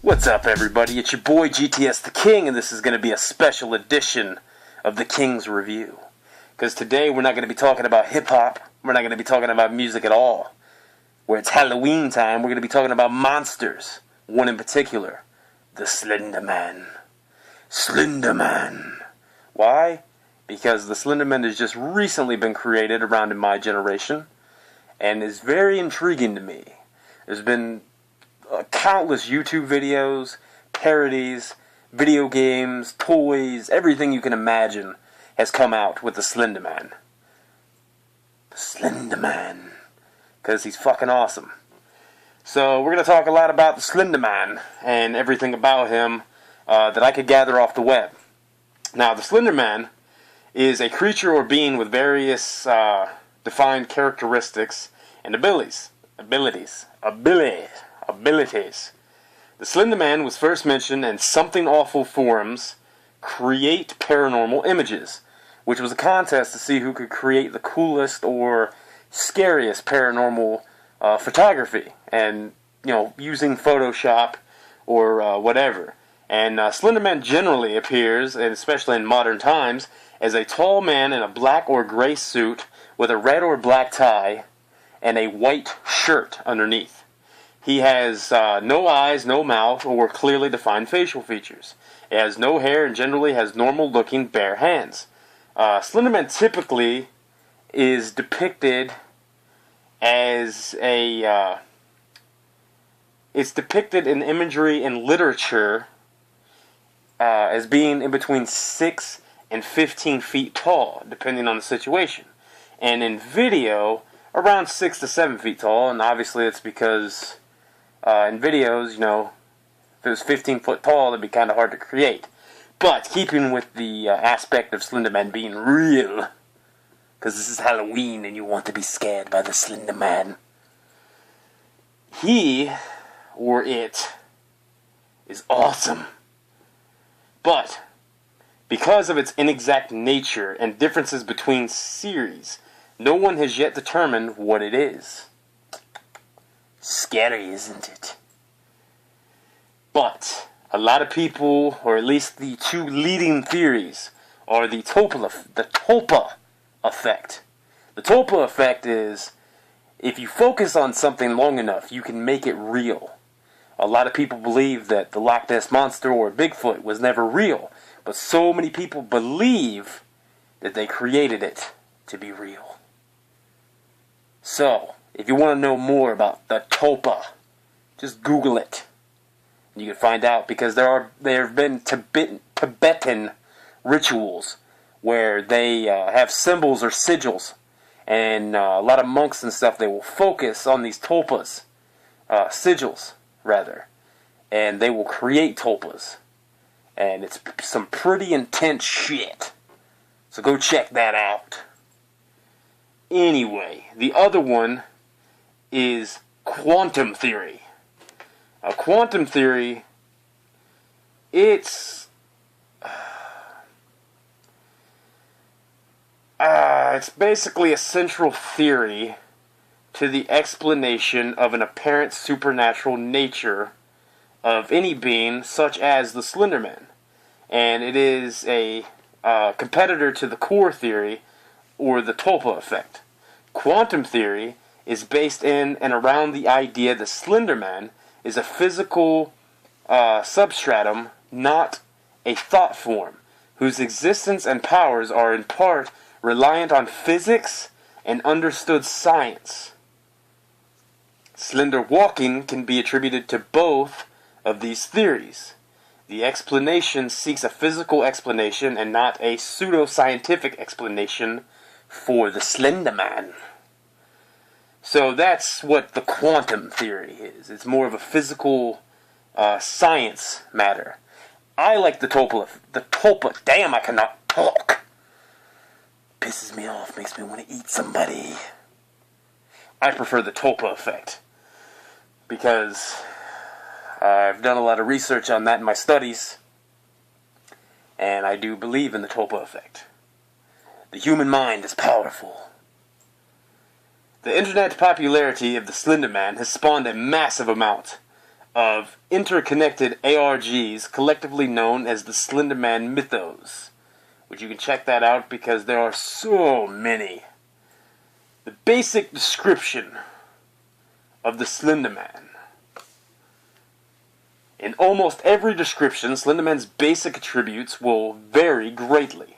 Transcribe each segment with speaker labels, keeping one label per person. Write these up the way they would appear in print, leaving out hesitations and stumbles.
Speaker 1: What's up, everybody? It's your boy GTS the King, and this is going to be a special edition of the King's Review. Because today we're not going to be talking about hip-hop, we're not going to be talking about music at all. Where it's Halloween time, we're going to be talking about monsters. One in particular, the Slender Man. Slender Man. Why? Because the Slender Man has just recently been created around in my generation, and is very intriguing to me. There's been countless YouTube videos, parodies, video games, toys, everything you can imagine has come out with the Slender Man. The Slender Man. Because he's fucking awesome. So we're going to talk a lot about the Slender Man and everything about him that I could gather off the web. Now, the Slender Man is a creature or being with various defined characteristics and abilities. The Slender Man was first mentioned in Something Awful forums Create Paranormal Images, which was a contest to see who could create the coolest or scariest paranormal photography, and using Photoshop or whatever. And Slender Man generally appears, and especially in modern times, as a tall man in a black or gray suit with a red or black tie and a white shirt underneath. He has no eyes, no mouth, or clearly defined facial features. He has no hair and generally has normal-looking bare hands. Slender Man typically is depicted as a... it's depicted in imagery and literature as being in between 6 and 15 feet tall, depending on the situation. And in video, around 6 to 7 feet tall, and obviously it's because... in videos, if it was 15 foot tall, it'd be kind of hard to create. But keeping with the aspect of Slender Man being real, because this is Halloween and you want to be scared by the Slender Man, he, or it, is awesome. But because of its inexact nature and differences between series, no one has yet determined what it is. Scary, isn't it? But a lot of people, or at least the two leading theories, are the Tulpa effect. The Tulpa effect is, if you focus on something long enough, you can make it real. A lot of people believe that the Loch Ness Monster or Bigfoot was never real, but so many people believe that they created it to be real. So, if you want to know more about the Tulpa, just Google it. You can find out, because there have been Tibetan rituals where they have symbols or sigils, and a lot of monks and stuff, they will focus on these tulpas, sigils rather, and they will create tulpas, and it's some pretty intense shit. So go check that out. Anyway, the other one is quantum theory. Quantum theory, it's basically a central theory to the explanation of an apparent supernatural nature of any being, such as the Slender Man. And it is a competitor to the core theory, or the Tulpa effect. Quantum theory is based in and around the idea that Slender Man is a physical substratum, not a thought form, whose existence and powers are in part reliant on physics and understood science. Slender walking can be attributed to both of these theories. The explanation seeks a physical explanation and not a pseudoscientific explanation for the Slender Man. So that's what the quantum theory is. It's more of a physical science matter. I like the Tulpa. Damn, I cannot talk. Pisses me off, makes me want to eat somebody. I prefer the Tulpa effect, because I've done a lot of research on that in my studies, and I do believe in the Tulpa effect. The human mind is powerful. The internet popularity of the Slender Man has spawned a massive amount of interconnected ARGs, collectively known as the Slender Man mythos, which you can check that out because there are so many. The basic description of the Slender Man. In almost every description, Slender Man's basic attributes will vary greatly.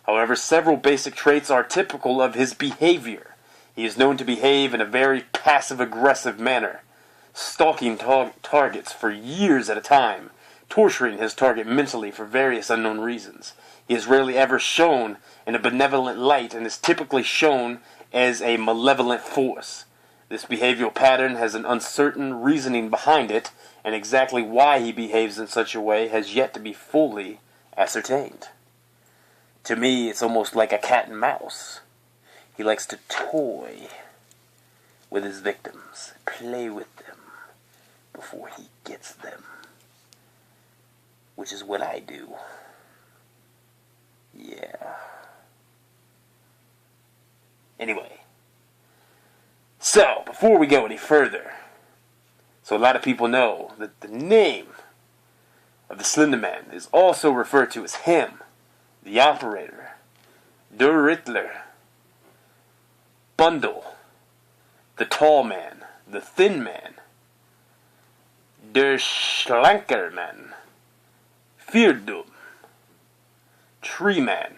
Speaker 1: However, several basic traits are typical of his behavior. He is known to behave in a very passive-aggressive manner, stalking targets for years at a time, torturing his target mentally for various unknown reasons. He is rarely ever shown in a benevolent light and is typically shown as a malevolent force. This behavioral pattern has an uncertain reasoning behind it, and exactly why he behaves in such a way has yet to be fully ascertained. To me, it's almost like a cat and mouse. He likes to toy with his victims, play with them before he gets them, which is what I do. Yeah. Anyway, so before we go any further, so a lot of people know that the name of the Slender Man is also referred to as him, the Operator, Der Riddler, Bundle, the Tall Man, the Thin Man, Der Schlanker Man, Vierdum, Tree Man,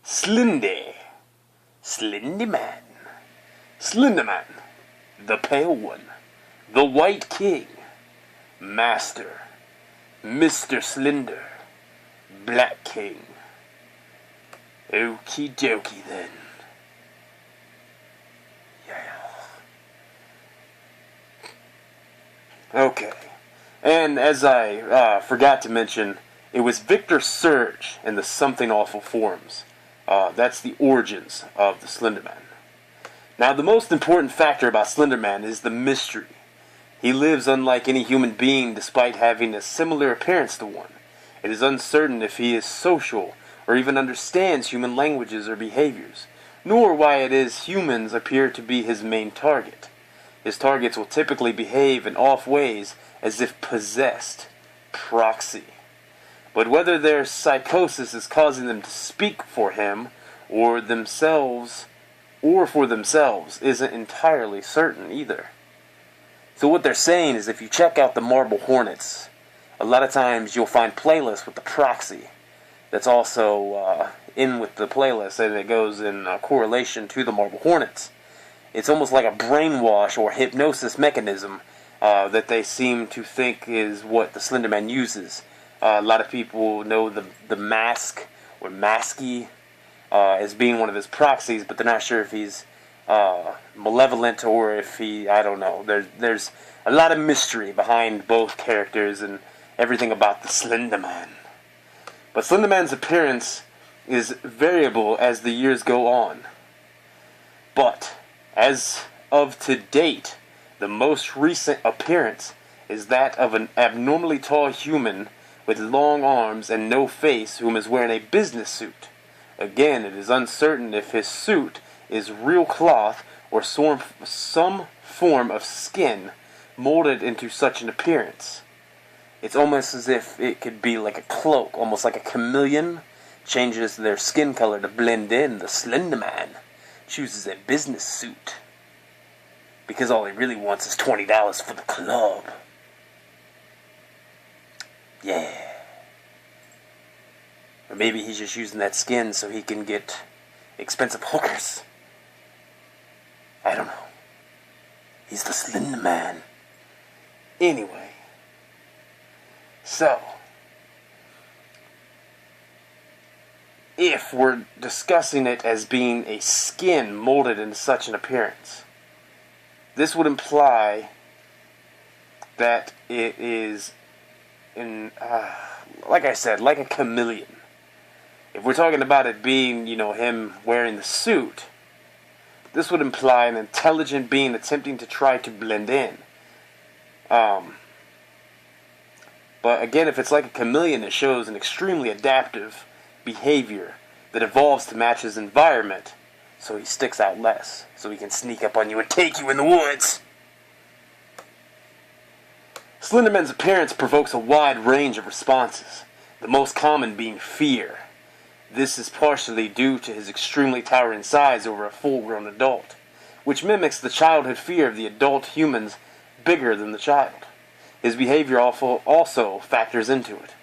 Speaker 1: Slinde, Slender Man, Slender Man, the Pale One, the White King, Master, Mr. Slender, Black King. Okie dokie then. Yeah. Okay. And as I forgot to mention, it was Victor Surge in the Something Awful forums. That's the origins of the Slender Man. Now, the most important factor about Slender Man is the mystery. He lives unlike any human being despite having a similar appearance to one. It is uncertain if he is social or even understands human languages or behaviors, nor why it is humans appear to be his main target. His targets will typically behave in off ways as if possessed, proxy. But whether their psychosis is causing them to speak for him or for themselves isn't entirely certain either. So what they're saying is if you check out the Marble Hornets, a lot of times you'll find playlists with the proxy that's also in with the playlist, and it goes in correlation to the Marble Hornets. It's almost like a brainwash or hypnosis mechanism that they seem to think is what the Slender Man uses. A lot of people know the Mask or Masky as being one of his proxies, but they're not sure if he's malevolent or if I don't know. There's a lot of mystery behind both characters and everything about the Slender Man. But Slender Man's appearance is variable as the years go on. But as of to date, the most recent appearance is that of an abnormally tall human with long arms and no face whom is wearing a business suit. Again, it is uncertain if his suit is real cloth or some form of skin molded into such an appearance. It's almost as if it could be like a cloak, almost like a chameleon changes their skin color to blend in. The Slender Man chooses a business suit because all he really wants is $20 for the club. Yeah. Or maybe he's just using that skin so he can get expensive hookers. I don't know. He's the Slender Man. Anyway. So, if we're discussing it as being a skin molded into such an appearance, this would imply that it is, like I said, like a chameleon. If we're talking about it being, him wearing the suit, this would imply an intelligent being attempting to try to blend in. But again, if it's like a chameleon, it shows an extremely adaptive behavior that evolves to match his environment, so he sticks out less, so he can sneak up on you and take you in the woods. Slenderman's appearance provokes a wide range of responses, the most common being fear. This is partially due to his extremely towering size over a full-grown adult, which mimics the childhood fear of the adult humans bigger than the child. His behavior also factors into it.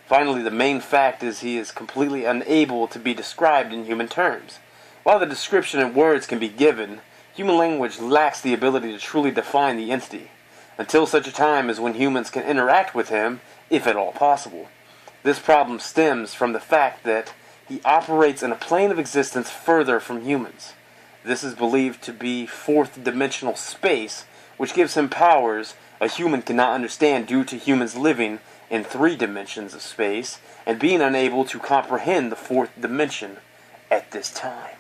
Speaker 1: Finally, the main fact is he is completely unable to be described in human terms. While the description in words can be given, human language lacks the ability to truly define the entity, until such a time as when humans can interact with him, if at all possible. This problem stems from the fact that he operates in a plane of existence further from humans. This is believed to be fourth-dimensional space, which gives him powers a human cannot understand due to humans living in 3 dimensions of space and being unable to comprehend the 4th dimension at this time.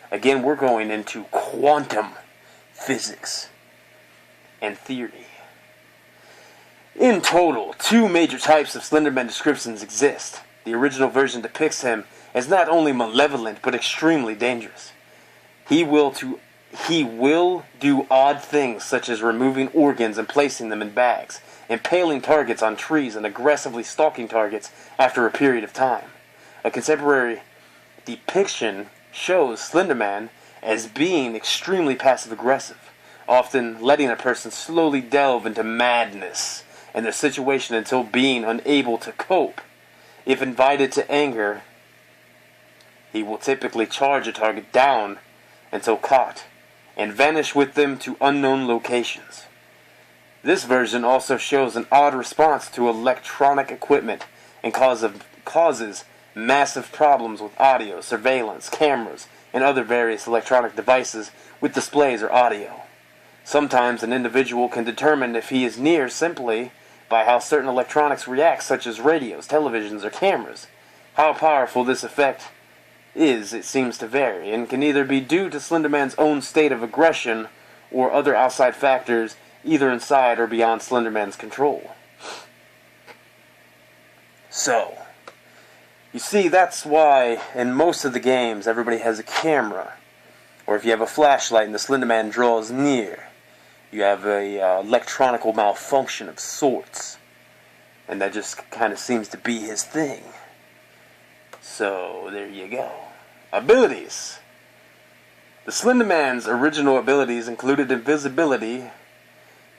Speaker 1: Again, we're going into quantum physics and theory. In total, 2 major types of Slenderman descriptions exist. The original version depicts him as not only malevolent but extremely dangerous. He will do odd things such as removing organs and placing them in bags, impaling targets on trees, and aggressively stalking targets after a period of time. A contemporary depiction shows Slenderman as being extremely passive-aggressive, often letting a person slowly delve into madness and their situation until being unable to cope. If invited to anger, he will typically charge a target down until caught, and vanish with them to unknown locations. This version also shows an odd response to electronic equipment and causes massive problems with audio, surveillance, cameras, and other various electronic devices with displays or audio. Sometimes an individual can determine if he is near simply by how certain electronics react, such as radios, televisions, or cameras. How powerful this effect is, it seems to vary, and can either be due to Slenderman's own state of aggression or other outside factors, either inside or beyond Slenderman's control. So, you see, that's why in most of the games everybody has a camera, or if you have a flashlight and the Slenderman draws near, you have a electronical malfunction of sorts, and that just kind of seems to be his thing. So, there you go. Abilities. The Slenderman's original abilities included invisibility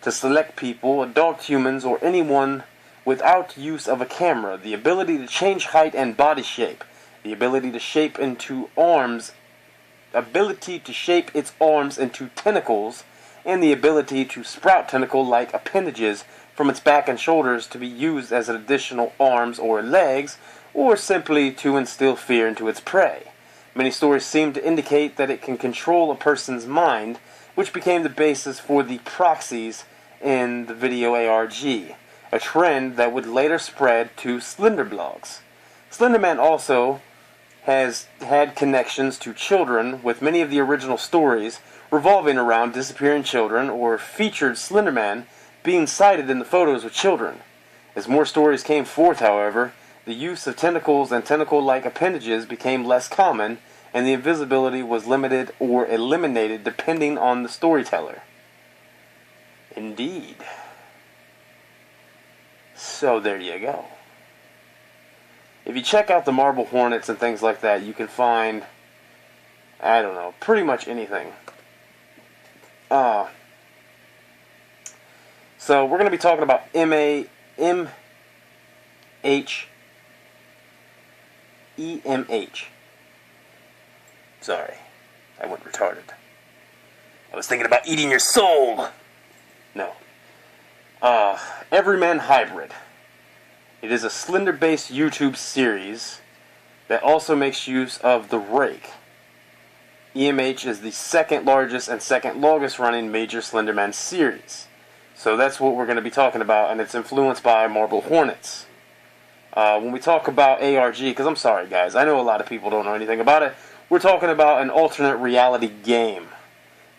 Speaker 1: to select people, adult humans, or anyone without use of a camera, the ability to change height and body shape, the ability to shape its arms into tentacles, and the ability to sprout tentacle-like appendages from its back and shoulders to be used as additional arms or legs, or simply to instill fear into its prey. Many stories seem to indicate that it can control a person's mind, which became the basis for the proxies in the video ARG, a trend that would later spread to Slender blogs. Slenderman also has had connections to children, with many of the original stories revolving around disappearing children or featured Slenderman being sighted in the photos with children. As more stories came forth, however, the use of tentacles and tentacle-like appendages became less common, and the invisibility was limited or eliminated depending on the storyteller. Indeed. So there you go. If you check out the marble hornets and things like that, you can find, I don't know, pretty much anything. So we're going to be talking about EMH. Sorry, I went retarded. I was thinking about eating your soul. No. Everyman Hybrid. It is a Slender-based YouTube series that also makes use of the rake. EMH is the second largest and second longest running major Slenderman series. So that's what we're going to be talking about, and it's influenced by Marble Hornets. When we talk about ARG, because I'm sorry guys, I know a lot of people don't know anything about it, we're talking about an alternate reality game,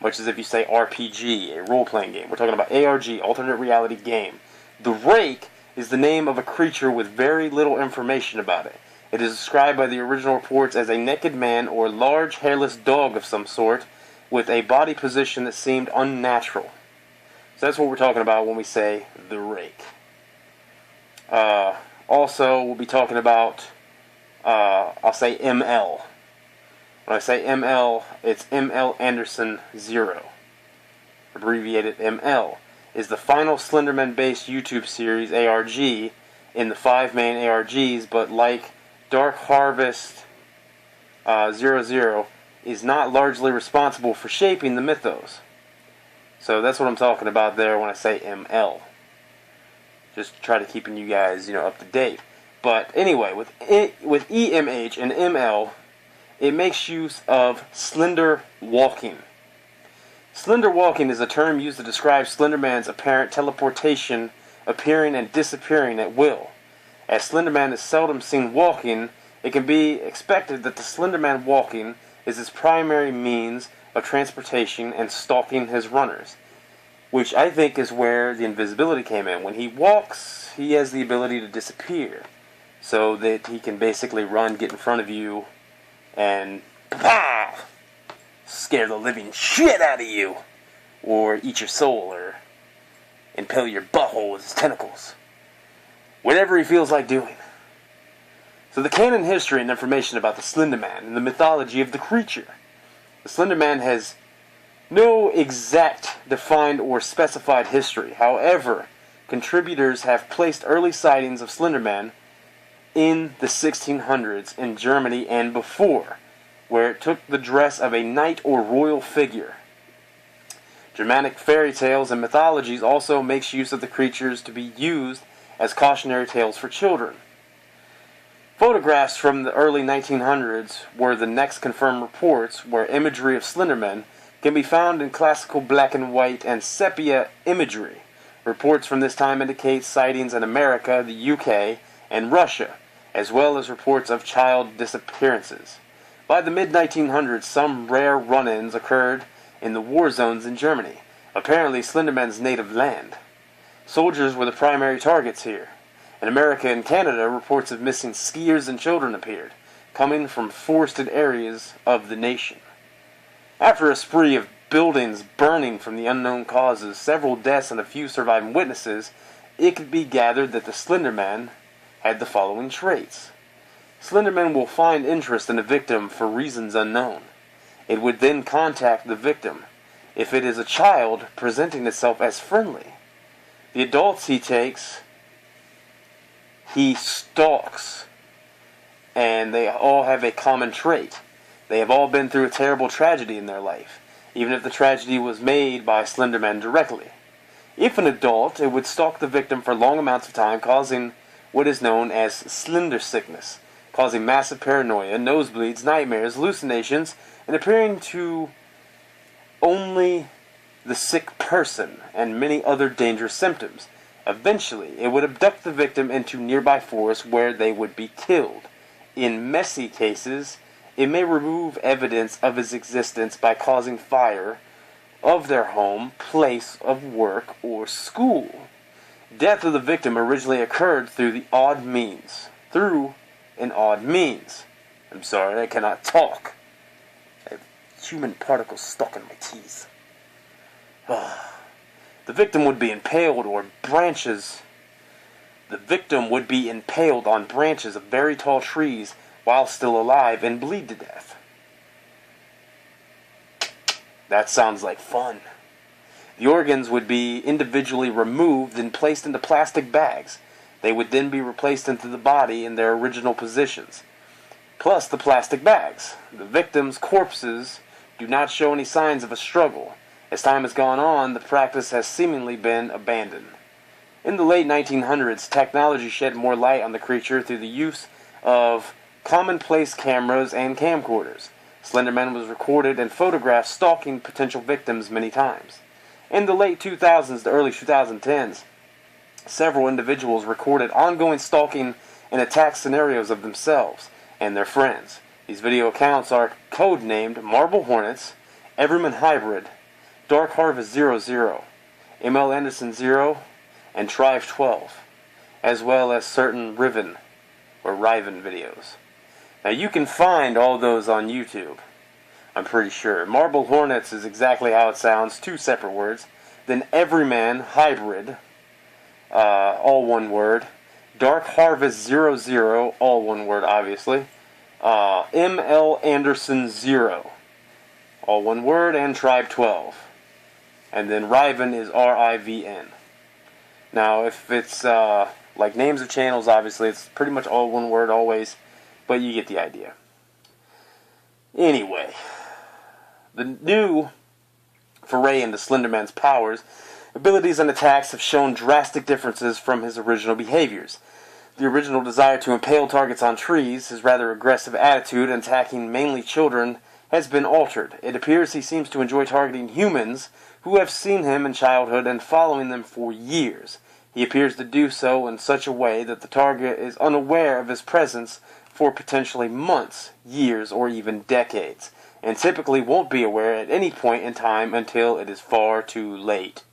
Speaker 1: much as if you say RPG, a role-playing game. We're talking about ARG, alternate reality game. The Rake is the name of a creature with very little information about it. It is described by the original reports as a naked man or large hairless dog of some sort with a body position that seemed unnatural. So that's what we're talking about when we say the rake. Also, we'll be talking about, I'll say ML. When I say ML, it's ML Anderson 0. Abbreviated ML. Is the final Slenderman-based YouTube series, ARG, in the 5 main ARGs, but like Dark Harvest 00, is not largely responsible for shaping the mythos. So that's what I'm talking about there when I say ML. Just to try to keeping you guys, up to date. But anyway, with EMH and ML, it makes use of slender walking. Slender walking is a term used to describe Slenderman's apparent teleportation, appearing and disappearing at will. As Slenderman is seldom seen walking, it can be expected that the Slenderman walking is his primary means of transportation and stalking his runners, which I think is where the invisibility came in. When he walks, he has the ability to disappear, so that he can basically run, get in front of you, and scare the living shit out of you, or eat your soul, or impale your butthole with his tentacles. Whatever he feels like doing. So the canon history and information about the Slender Man and the mythology of the creature. The Slender Man has no exact defined or specified history. However, contributors have placed early sightings of Slender Man in the 1600s in Germany and before, where it took the dress of a knight or royal figure. Germanic fairy tales and mythologies also makes use of the creatures to be used as cautionary tales for children. Photographs from the early 1900s were the next confirmed reports where imagery of Slenderman can be found in classical black and white and sepia imagery. Reports from this time indicate sightings in America, the UK, and Russia, as well as reports of child disappearances. By the mid-1900s, some rare run-ins occurred in the war zones in Germany, apparently Slenderman's native land. Soldiers were the primary targets here. In America and Canada, reports of missing skiers and children appeared, coming from forested areas of the nation. After a spree of buildings burning from the unknown causes, several deaths and a few surviving witnesses, it could be gathered that the Slender Man had the following traits. Slenderman will find interest in a victim for reasons unknown. It would then contact the victim. If it is a child, presenting itself as friendly. The adults he takes, he stalks. And they all have a common trait. They have all been through a terrible tragedy in their life, even if the tragedy was made by Slenderman directly. If an adult, it would stalk the victim for long amounts of time, causing what is known as slender sickness, causing massive paranoia, nosebleeds, nightmares, hallucinations, and appearing to only the sick person and many other dangerous symptoms. Eventually, it would abduct the victim into nearby forests where they would be killed. In messy cases, it may remove evidence of his existence by causing fire of their home, place of work, or school. Death of the victim originally occurred through an odd means. I'm sorry, I cannot talk. I have human particles stuck in my teeth. The victim would be impaled on branches of very tall trees while still alive and bleed to death. That sounds like fun. The organs would be individually removed and placed into plastic bags. They would then be replaced into the body in their original positions. Plus the plastic bags. The victims' corpses do not show any signs of a struggle. As time has gone on, the practice has seemingly been abandoned. In the late 1900s, technology shed more light on the creature through the use of commonplace cameras and camcorders. Slenderman was recorded and photographed stalking potential victims many times. In the late 2000s to early 2010s, several individuals recorded ongoing stalking and attack scenarios of themselves and their friends. These video accounts are codenamed Marble Hornets, Everyman Hybrid, Dark Harvest 00, ML Anderson 0, and Trive 12, as well as certain Riven videos. Now you can find all those on YouTube, I'm pretty sure. Marble Hornets is exactly how it sounds, 2 separate words. then Everyman Hybrid, all one word, Dark Harvest 00, all one word obviously, ML Anderson 0, all one word, and Tribe 12. And then Riven is RIVN. Now, if it's like names of channels, obviously, it's pretty much all one word always, but you get the idea. Anyway, the new foray into Slenderman's powers, abilities, and attacks have shown drastic differences from his original behaviors. The original desire to impale targets on trees, his rather aggressive attitude in attacking mainly children, has been altered. It appears he seems to enjoy targeting humans who have seen him in childhood and following them for years. He appears to do so in such a way that the target is unaware of his presence for potentially months, years, or even decades, and typically won't be aware at any point in time until it is far too late.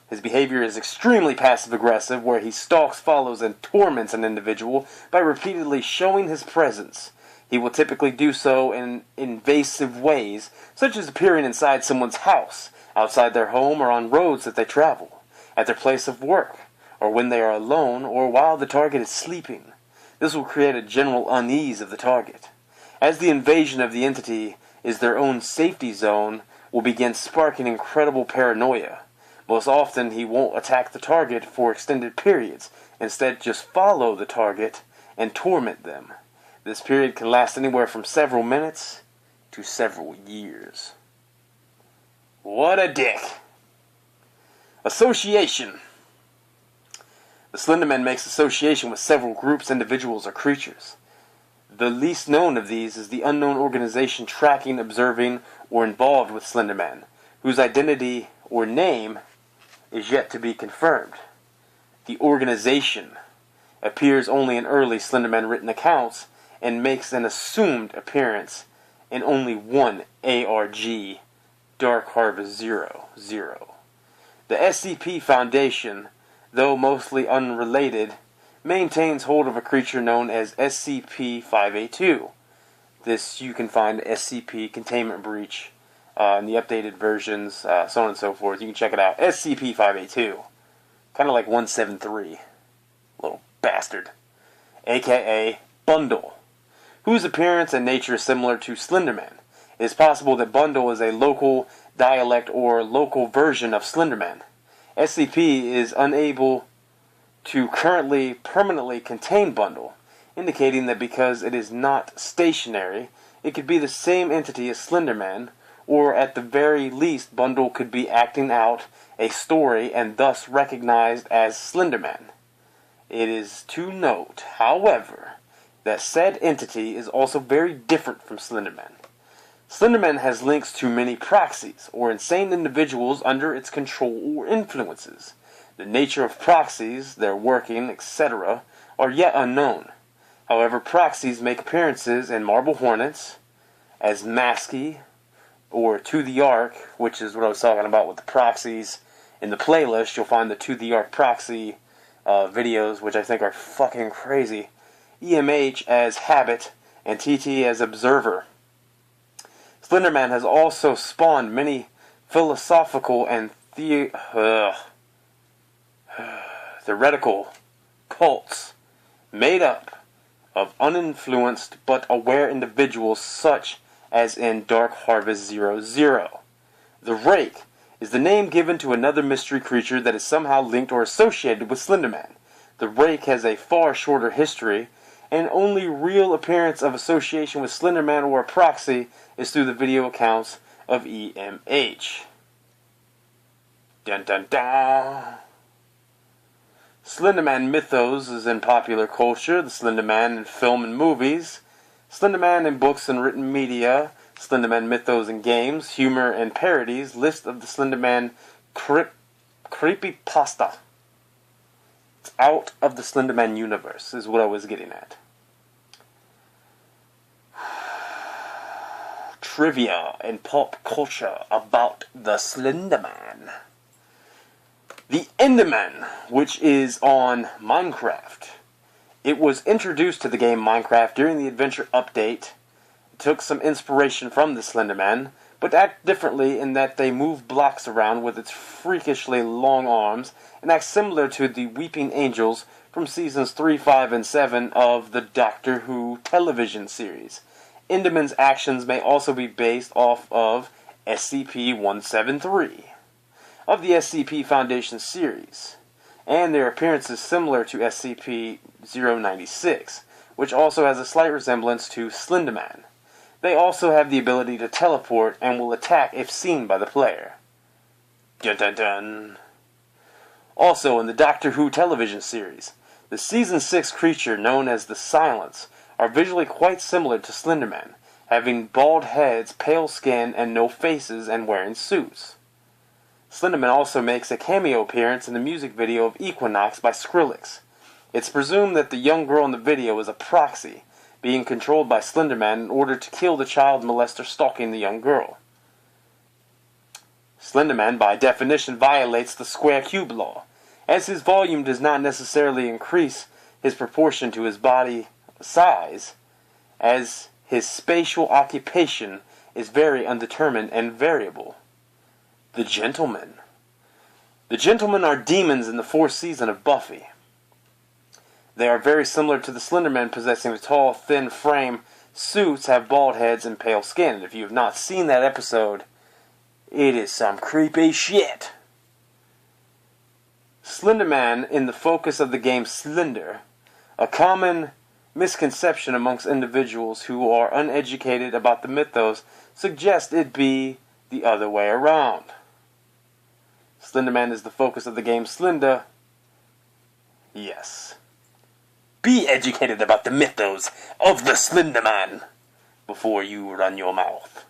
Speaker 1: His behavior is extremely passive-aggressive, where he stalks, follows, and torments an individual by repeatedly showing his presence. He will typically do so in invasive ways, such as appearing inside someone's house, outside their home, or on roads that they travel, at their place of work, or when they are alone, or while the target is sleeping. This will create a general unease of the target. As the invasion of the entity is their own safety zone, will begin sparking incredible paranoia. Most often he won't attack the target for extended periods, instead just follow the target and torment them. This period can last anywhere from several minutes to several years. What a dick. Association. The Slenderman makes association with several groups, individuals, or creatures. The least known of these is the unknown organization tracking, observing, or involved with Slenderman, whose identity or name is yet to be confirmed. The organization appears only in early Slenderman written accounts and makes an assumed appearance in only one ARG, Dark Harvest 00. The SCP Foundation, though mostly unrelated, maintains hold of a creature known as SCP-582. This you can find SCP Containment Breach in the updated versions, so on and so forth. You can check it out. SCP-582. Kind of like 173. Little bastard. AKA Bundle, whose appearance and nature is similar to Slenderman. It is possible that Bundle is a local dialect or local version of Slenderman. SCP is unable to currently permanently contain Bundle, indicating that because it is not stationary, it could be the same entity as Slenderman, or at the very least Bundle could be acting out a story and thus recognized as Slenderman. It is to note, however, that said entity is also very different from Slenderman. Slenderman has links to many proxies, or insane individuals under its control or influences. The nature of proxies, their working, etc., are yet unknown. However, proxies make appearances in Marble Hornets, as Masky, or To the Ark, which is what I was talking about with the proxies. In the playlist, you'll find the To the Ark proxy videos, which I think are fucking crazy. EMH as Habit, and TT as Observer. Slenderman has also spawned many philosophical and theoretical cults made up of uninfluenced but aware individuals such as in Dark Harvest 00. The Rake is the name given to another mystery creature that is somehow linked or associated with Slenderman. The Rake has a far shorter history, and only real appearance of association with Slenderman or a proxy is through the video accounts of EMH. Dun dun dun! Slenderman mythos is in popular culture, the Slenderman in film and movies, Slenderman in books and written media, Slenderman mythos in games, humor and parodies, list of the Slenderman creepypasta. It's out of the Slenderman universe, is what I was getting at. Trivia and pop culture about the Slenderman. The Enderman, which is on Minecraft. It was introduced to the game Minecraft during the Adventure Update. It took some inspiration from the Slenderman, but act differently in that they move blocks around with its freakishly long arms and act similar to the weeping angels from seasons 3, 5, and 7 of the Doctor Who television series. Enderman's actions may also be based off of SCP-173 of the SCP Foundation series, and their appearance is similar to SCP-096, which also has a slight resemblance to Slenderman. They also have the ability to teleport and will attack if seen by the player. Dun dun dun. Also, in the Doctor Who television series, the Season 6 creature known as the Silence are visually quite similar to Slenderman, having bald heads, pale skin, and no faces, and wearing suits. Slenderman also makes a cameo appearance in the music video of Equinox by Skrillex. It's presumed that the young girl in the video is a proxy, being controlled by Slenderman in order to kill the child molester stalking the young girl. Slenderman, by definition, violates the square cube law, as his volume does not necessarily increase his proportion to his body size, as his spatial occupation is very undetermined and variable. The Gentlemen. The Gentlemen are demons in the 4th season of Buffy. They are very similar to the Slenderman, possessing a tall, thin frame, suits, have bald heads, and pale skin. And if you have not seen that episode, it is some creepy shit. Slenderman in the focus of the game Slender, a common misconception amongst individuals who are uneducated about the mythos, suggests it be the other way around. Slenderman is the focus of the game Slender. Yes. Be educated about the mythos of the Slenderman before you run your mouth.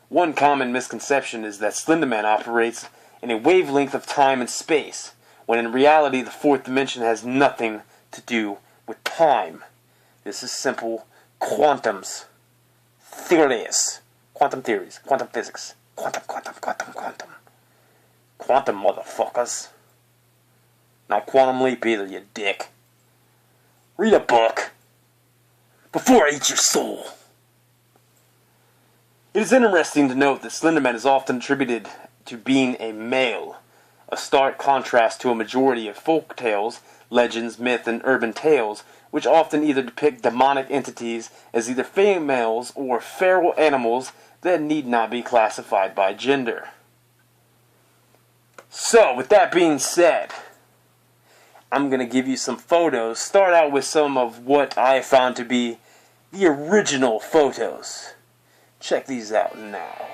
Speaker 1: One common misconception is that Slenderman operates in a wavelength of time and space, when in reality the 4th dimension has nothing to do with time. This is simple quantum theories, quantum physics, quantum, motherfuckers. Not quantum leap either, you dick. Read a book before I eat your soul. It is interesting to note that Slenderman is often attributed to being a male, a stark contrast to a majority of folk tales, legends, myth, and urban tales, which often either depict demonic entities as either females or feral animals that need not be classified by gender. So, with that being said, I'm going to give you some photos. Start out with some of what I found to be the original photos. Check these out now.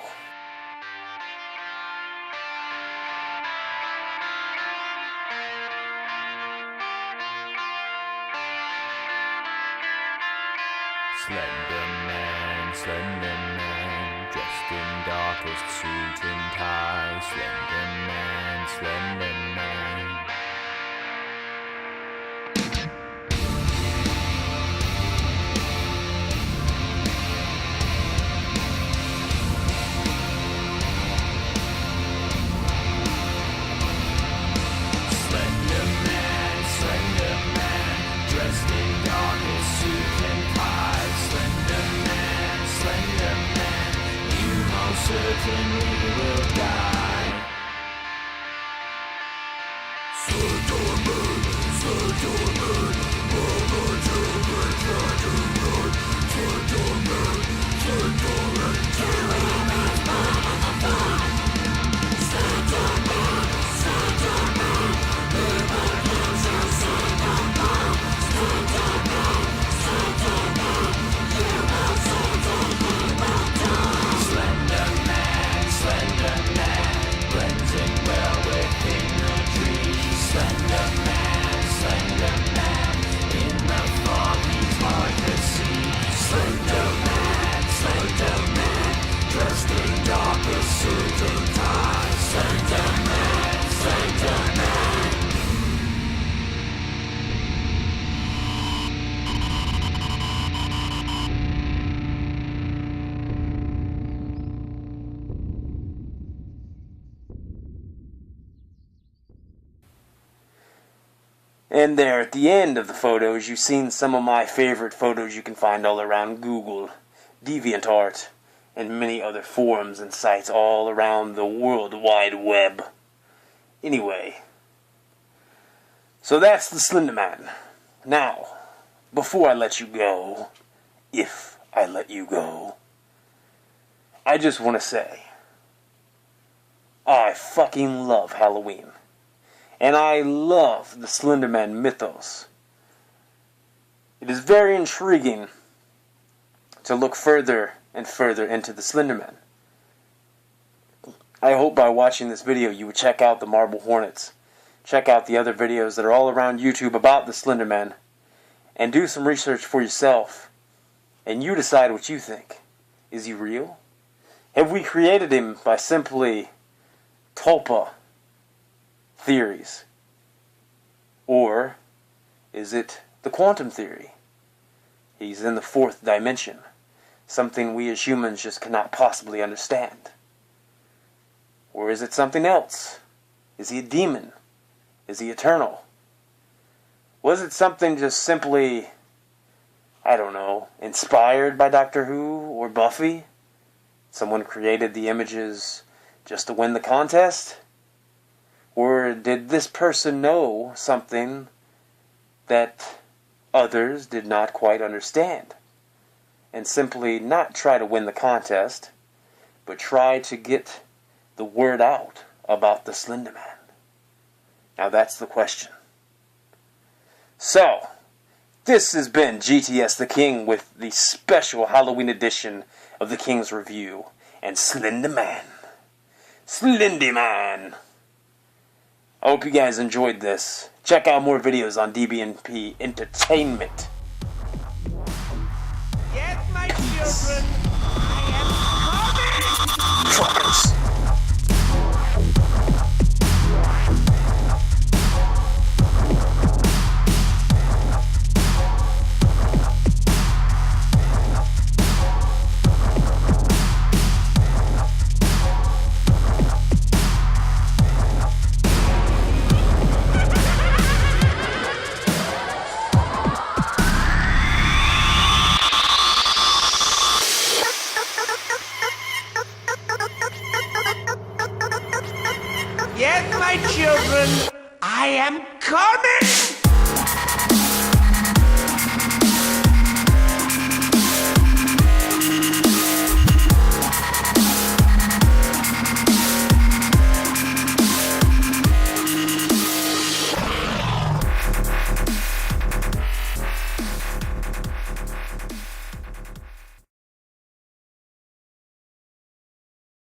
Speaker 2: Slender man, dressed in darkest suit and tie. Slender man, Slender man. Certainly will die.
Speaker 1: And there at the end of the photos, you've seen some of my favorite photos you can find all around Google, DeviantArt, and many other forums and sites all around the World Wide Web. Anyway, so that's the Slender Man. Now, before I let you go, if I let you go, I just want to say, I fucking love Halloween. And I love the Slender Man mythos. It is very intriguing to look further and further into the Slender Man. I hope by watching this video you would check out the Marble Hornets, check out the other videos that are all around YouTube about the Slender Man, and do some research for yourself, and you decide what you think. Is he real? Have we created him by simply tulpa theories? Or is it the quantum theory? He's in the fourth dimension, something we as humans just cannot possibly understand. Or is it something else? Is he a demon? Is he eternal? Was it something just simply, I don't know, inspired by Doctor Who or Buffy? Someone created the images just to win the contest? Or did this person know something that others did not quite understand, and simply not try to win the contest, but try to get the word out about the Slender Man? Now that's the question. So, this has been GTS the King with the special Halloween edition of the King's Review and Slender Man. Slendy Man! I hope you guys enjoyed this. Check out more videos on dBNp Entertainment.
Speaker 3: Yes, my children, I am coming!
Speaker 1: Truckers!